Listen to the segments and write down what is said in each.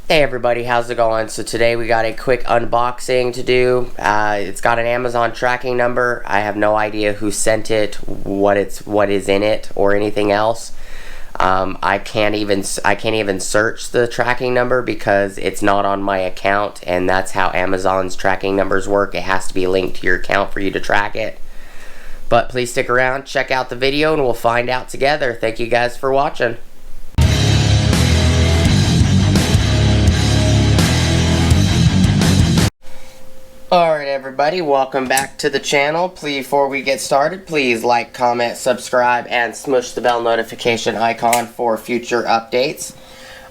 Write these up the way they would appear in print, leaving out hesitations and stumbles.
Hey everybody, how's it going? So today we got a quick unboxing to do. It's got an Amazon tracking number. I have no idea who sent it, what is in it, or anything else. I can't even search the tracking number because it's not on my account, and that's how Amazon's tracking numbers work. It has to be linked to your account for you to track it. But please stick around, check out the video, and we'll find out together. Thank you guys for watching. Alright everybody, welcome back to the channel. Before we get started, please like, comment, subscribe, and smush the bell notification icon for future updates.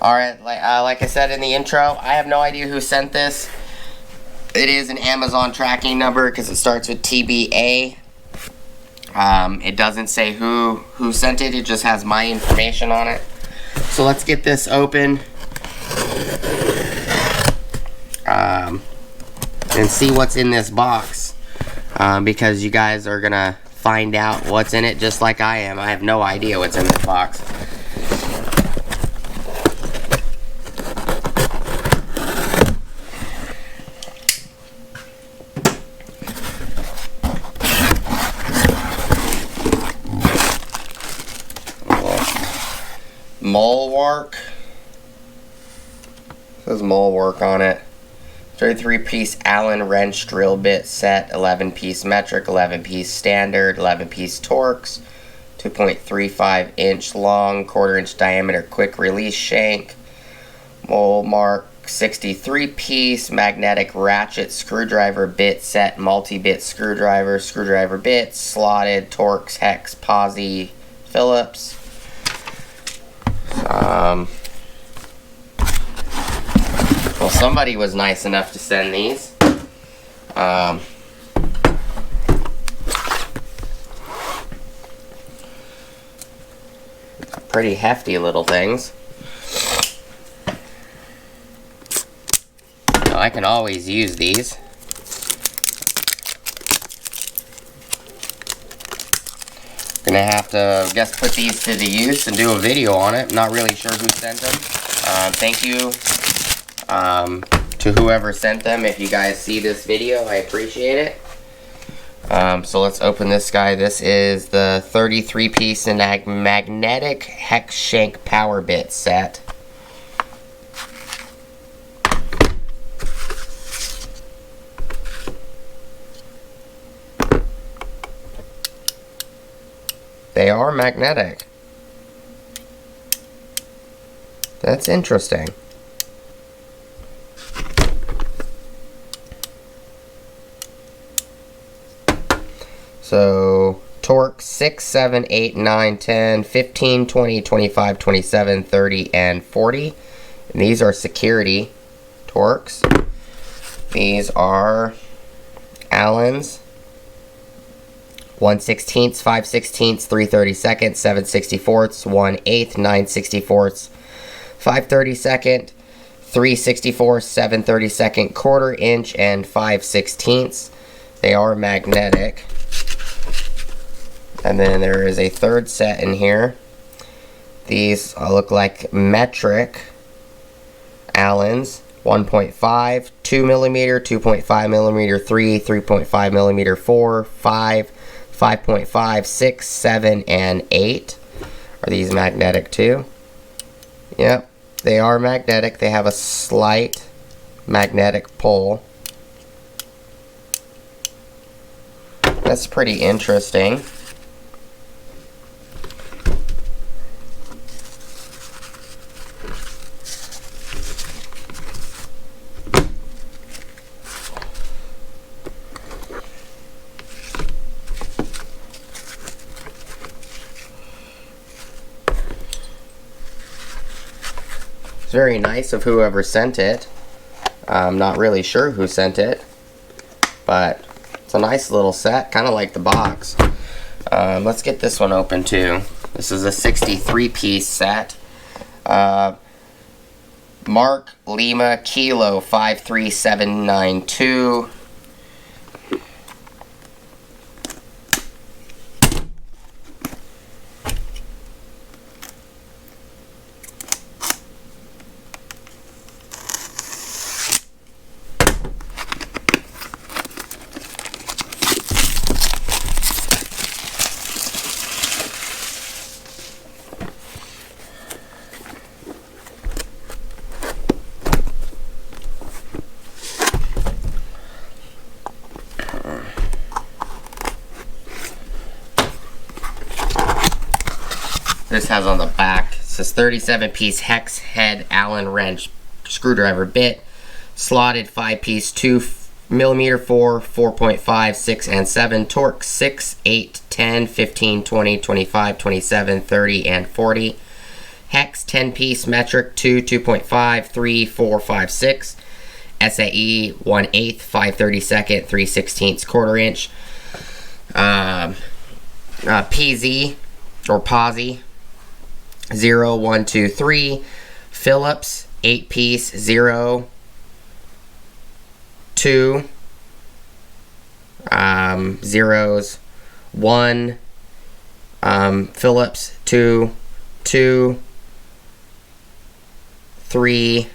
Alright, like I said in the intro, I have no idea who sent this. It is an Amazon tracking number because it starts with TBA. It doesn't say who sent it, it just has my information on it. So let's get this open. And see what's in this box, because you guys are gonna find out what's in it just like I am. I have no idea what's in this box. Mulwark. It says Mulwark on it. 33-piece Allen wrench drill bit set, 11-piece metric, 11-piece standard, 11-piece Torx, 2.35-inch long, 1/4-inch diameter quick release shank, Mulwark 63-piece magnetic ratchet screwdriver bit set, multi-bit screwdriver bits, slotted Torx hex posi Phillips. Well, somebody was nice enough to send these. Pretty hefty little things. So I can always use these. Gonna have to, I guess, put these to the use and do a video on it. I'm not really sure who sent them. Thank you to whoever sent them. If you guys see this video, I appreciate it. So let's open this guy. This is the 33-piece magnetic hex shank power bit set. They are magnetic. That's interesting. So, Torx 6, 7, 8, 9, 10, 15, 20, 25, 27, 30, and 40. And these are security Torx. These are Allen's 1/16, 5/16, 3/32, 7/64, 1/8, 9/64, 5/32, 3/64, 7/32, 1/4-inch, and 5/16. They are magnetic. And then there is a third set in here. These look like metric Allen's 1.5, 2 millimeter, 2.5 millimeter, 3, 3.5 millimeter, 4, 5, 5.5, 6, 7, and 8. Are these magnetic too? Yep, they are magnetic. They have a slight magnetic pull. That's pretty interesting. Very nice of whoever sent it. I'm not really sure who sent it, but it's a nice little set, kind of like the box. Let's get this one open too. This is a 63-piece set. Mark Lima Kilo 53792. this has on the back. It says 37-piece hex head Allen wrench screwdriver bit, slotted 5-piece 2mm 4, 4.5, 6, and 7, torque 6, 8, 10, 15, 20, 25, 27, 30, and 40. Hex 10-piece metric 2, 2.5, 3, 4, 5, 6. SAE 1/8, 5/32, 3/16 1/4 inch. PZ or POSI 0, 1, 2, 3. Phillips 8-piece 0, 2. Zeros 1. Phillips 2, 2, 3.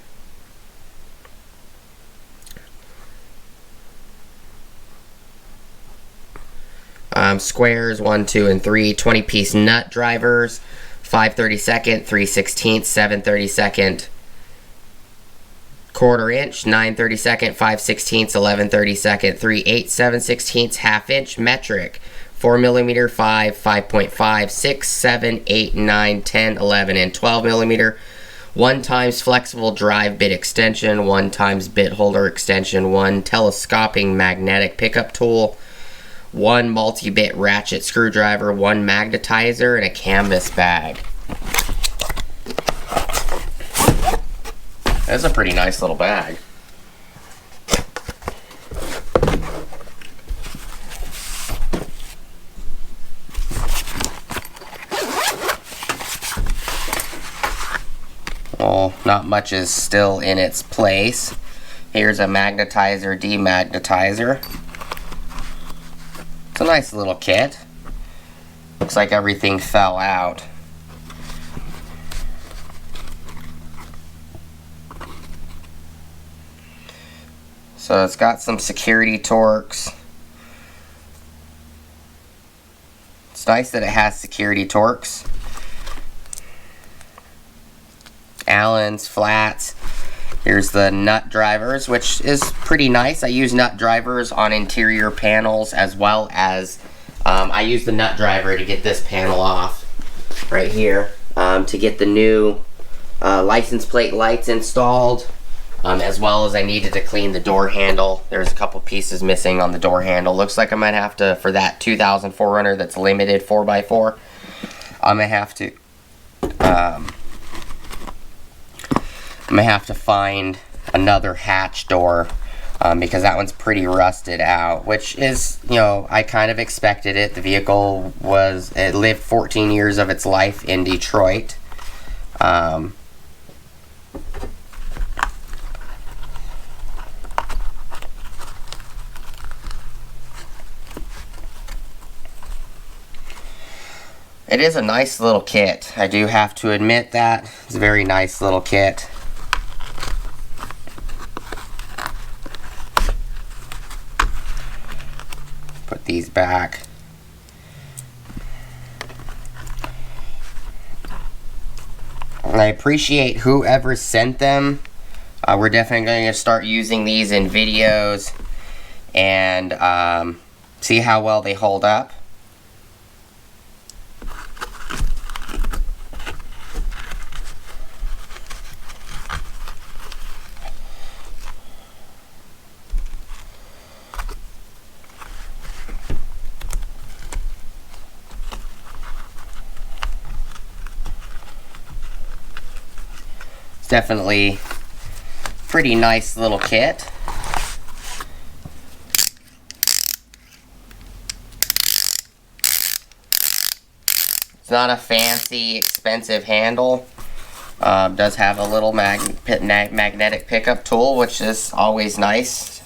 Squares 1, 2, and 3. 20-piece nut drivers 5/32, 3/16, 7/32 1/4 inch, 9/32, 5/16, 11/32, 3/8, 7/16 1/2 inch metric 4mm 5, 5.5, 6, 7, 8, 9, 10, 11, and 12mm. 1 times flexible drive bit extension, 1 times bit holder extension, 1 telescoping magnetic pickup tool, 1 multi-bit ratchet screwdriver, 1 magnetizer, and a canvas bag. That's a pretty nice little bag. Well, not much is still in its place. Here's a magnetizer, demagnetizer. It's a nice little kit. Looks like everything fell out. So it's got some security torques. It's nice that it has security torques. Allen's, flats. Here's the nut drivers, which is pretty nice. I use nut drivers on interior panels, as well as I use the nut driver to get this panel off right here, to get the new license plate lights installed, as well as I needed to clean the door handle. There's a couple pieces missing on the door handle. Looks like I might have to, for that 2400 that's limited 4x4, I'm gonna have to find another hatch door, because that one's pretty rusted out, which is, you know, I kind of expected it. The vehicle it lived 14 years of its life in Detroit. It is a nice little kit. I do have to admit that. It's a very nice little kit. Put these back. And I appreciate whoever sent them. We're definitely going to start using these in videos and see how well they hold up. Definitely pretty nice little kit. It's not a fancy, expensive handle. Does have a little magnetic pickup tool, which is always nice.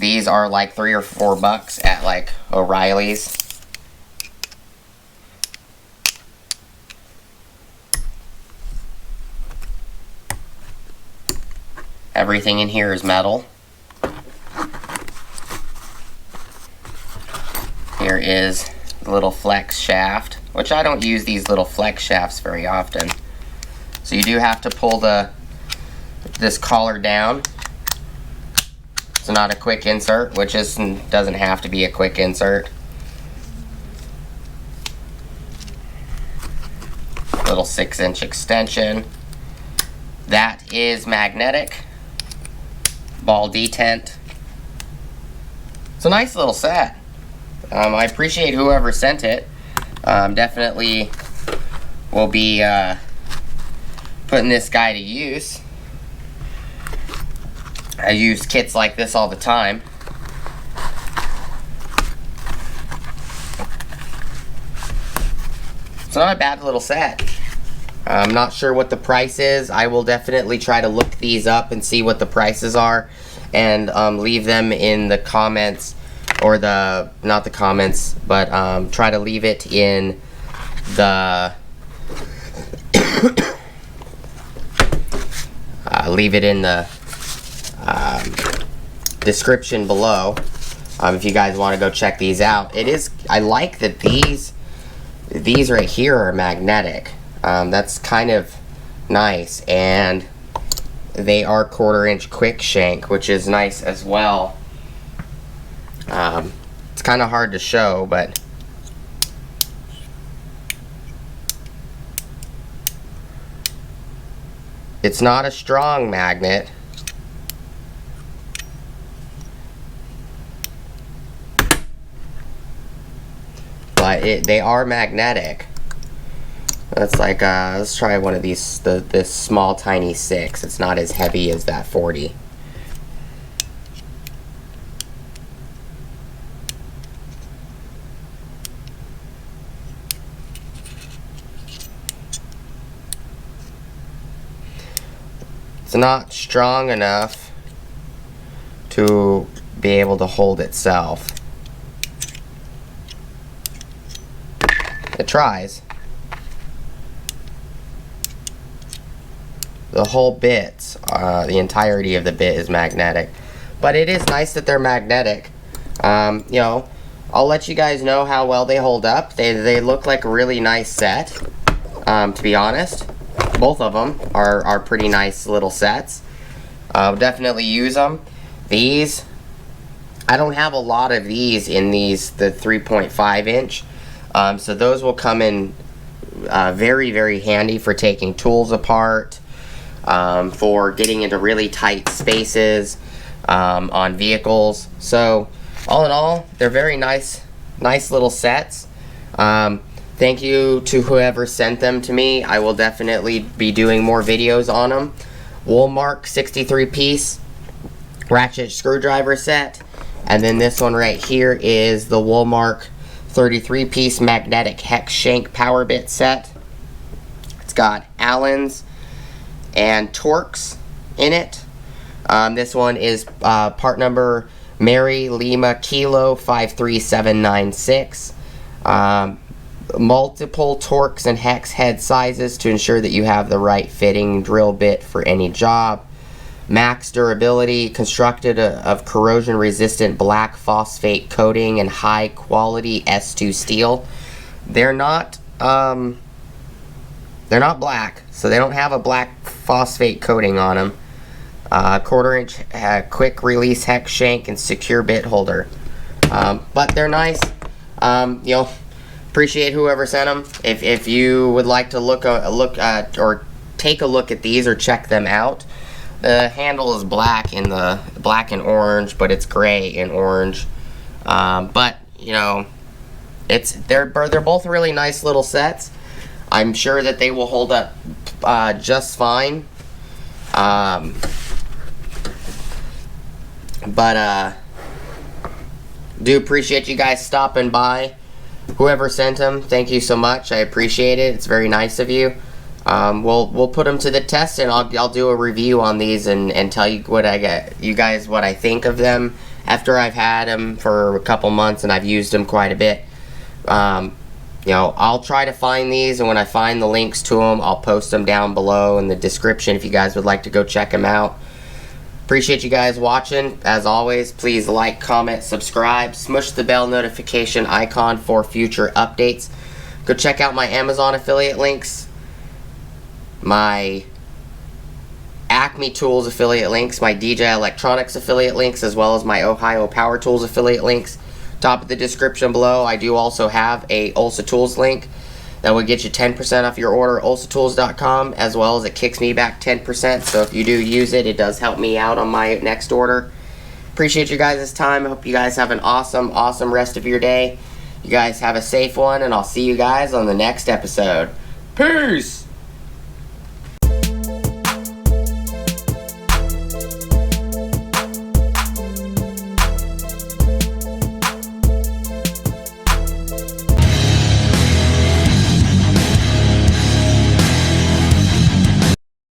These are like $3 or $4 at like O'Reilly's. Everything in here is metal. Here is the little flex shaft, which I don't use these little flex shafts very often. So you do have to pull this collar down. It's not a quick insert, which doesn't have to be a quick insert. 6-inch extension. That is magnetic. Ball detent. It's a nice little set. I appreciate whoever sent it. Definitely will be putting this guy to use. I use kits like this all the time. It's not a bad little set. I'm not sure what the price is. I will definitely try to look these up and see what the prices are, and leave them in the comments, or not the comments, but try to leave it in the description below, if you guys want to go check these out. I like that these right here are magnetic. That's kind of nice, and they are 1/4 inch quick shank, which is nice as well. It's kind of hard to show, but it's not a strong magnet. But they are magnetic. That's like, let's try one of these, this small tiny 6. It's not as heavy as that 40. It's not strong enough to be able to hold itself. It tries. The whole bit, the entirety of the bit is magnetic. But it is nice that they're magnetic. You know, I'll let you guys know how well they hold up. They look like a really nice set, to be honest. Both of them are pretty nice little sets. Definitely use them. These, I don't have a lot of these in the 3.5 inch. So those will come in very, very handy for taking tools apart, for getting into really tight spaces on vehicles. So all in all, they're very nice little sets. Thank you to whoever sent them to me. I will definitely be doing more videos on them. Mulwark 63-piece ratchet screwdriver set, and then this one right here is the Mulwark 33-piece magnetic hex shank power bit set. It's got Allens and Torx in it. This one is part number Mary Lima Kilo 53796. Multiple Torx and hex head sizes to ensure that you have the right fitting drill bit for any job. Max durability, constructed of corrosion resistant black phosphate coating and high quality S2 steel. They're not black, so they don't have a black phosphate coating on them. 1/4 inch quick release hex shank and secure bit holder. But they're nice. You know, appreciate whoever sent them. If you would like to look at or take a look at these or check them out, the handle is black in the black and orange, but it's gray and orange. But you know, they're both really nice little sets. I'm sure that they will hold up just fine. But do appreciate you guys stopping by. Whoever sent them, thank you so much. I appreciate it. It's very nice of you. We'll put them to the test, and I'll do a review on these and tell you what I think of them after I've had them for a couple months and I've used them quite a bit. You know, I'll try to find these, and when I find the links to them, I'll post them down below in the description if you guys would like to go check them out. Appreciate you guys watching. As always, please like, comment, subscribe, smush the bell notification icon for future updates. Go check out my Amazon affiliate links, my Acme Tools affiliate links, my DJI Electronics affiliate links, as well as my Ohio Power Tools affiliate links. Top of the description below, I do also have a Ulsa Tools link. That would get you 10% off your order at ulcitools.com, as well as it kicks me back 10%. So if you do use it, it does help me out on my next order. Appreciate you guys' time. I hope you guys have an awesome rest of your day. You guys have a safe one, and I'll see you guys on the next episode. Peace!